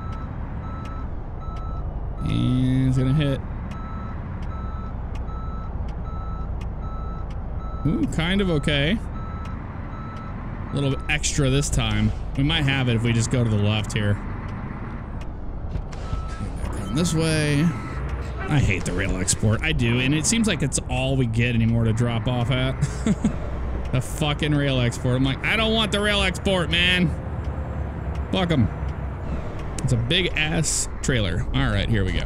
And it's gonna hit. Ooh, kind of okay. A little bit extra this time. We might have it if we just go to the left here. Going this way. I hate the rail export. I do, and it seems like it's all we get anymore to drop off at. The fucking rail export. I'm like, I don't want the rail export, man. Fuck them. It's a big ass trailer. All right, here we go.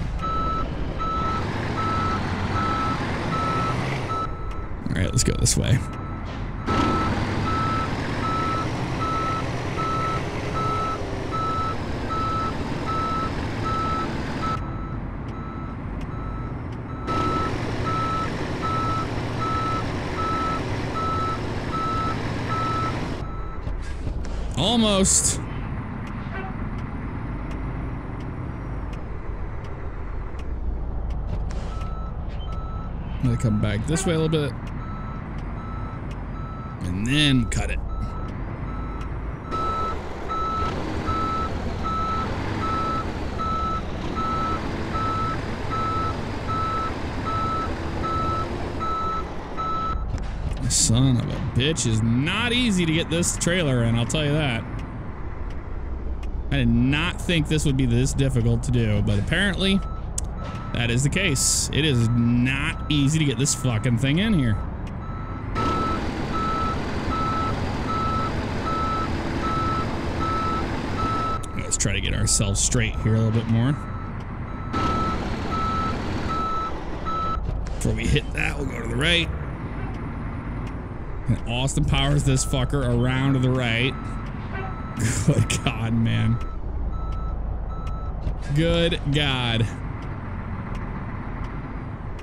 All right, let's go this way. Almost. I'm gonna come back this way a little bit. And then cut it. Son of a bitch, is not easy to get this trailer in, I'll tell you that. I did not think this would be this difficult to do, but apparently that is the case. It is not easy to get this fucking thing in here. Let's try to get ourselves straight here a little bit more. Before we hit that, we'll go to the right. And Austin powers this fucker around to the right. Good God, man. Good God.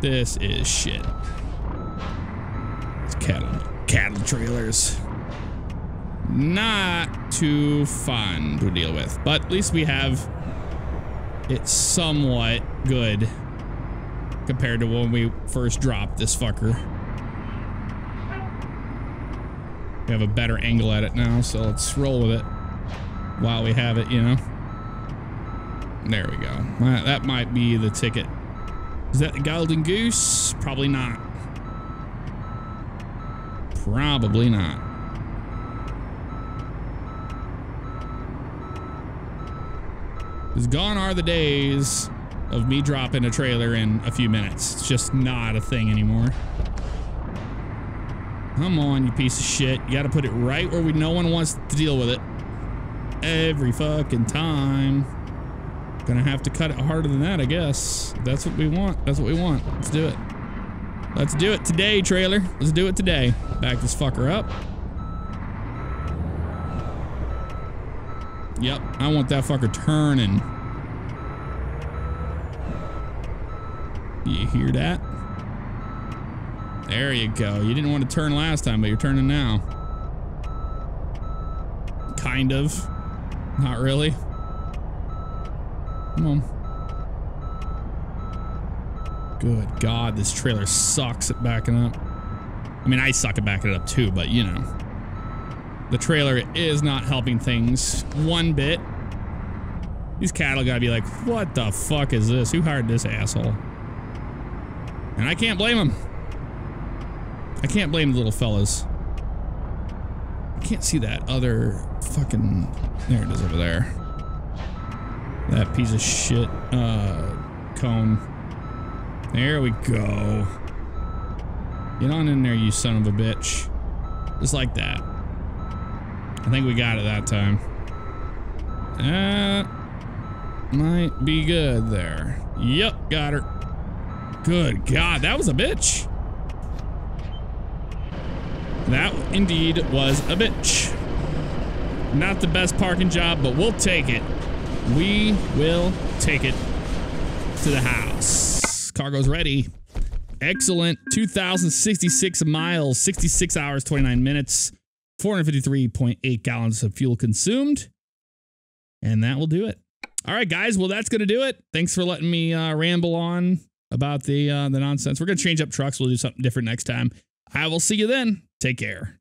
This is shit. It's cattle trailers. Not too fun to deal with, but at least we have it somewhat good compared to when we first dropped this fucker. We have a better angle at it now, so let's roll with it while we have it, you know. There we go. That might be the ticket. Is that the Golden Goose? Probably not. Probably not. Because gone are the days of me dropping a trailer in a few minutes. It's just not a thing anymore. Come on, you piece of shit. You gotta put it right where no one wants to deal with it. Every fucking time. Gonna have to cut it harder than that, I guess. That's what we want. That's what we want. Let's do it. Let's do it today, trailer. Let's do it today. Back this fucker up. Yep, I want that fucker turning. You hear that? There you go. You didn't want to turn last time, but you're turning now. Kind of. Not really. Come on. Good God, this trailer sucks at backing up. I mean, I suck at backing it up too, but you know. The trailer is not helping things one bit. These cattle gotta be like, what the fuck is this? Who hired this asshole? And I can't blame them. I can't blame the little fellas. I can't see that other fucking... There it is over there. That piece of shit cone. There we go. Get on in there, you son of a bitch. Just like that. I think we got it that time. Might be good there. Yep, got her. Good God, that was a bitch. That indeed was a bitch. Not the best parking job, but we'll take it. We will take it to the house. Cargo's ready. Excellent. 2,066 miles, 66 hours, 29 minutes, 453.8 gallons of fuel consumed. And that will do it. All right, guys. Well, that's going to do it. Thanks for letting me ramble on about the nonsense. We're going to change up trucks. We'll do something different next time. I will see you then. Take care.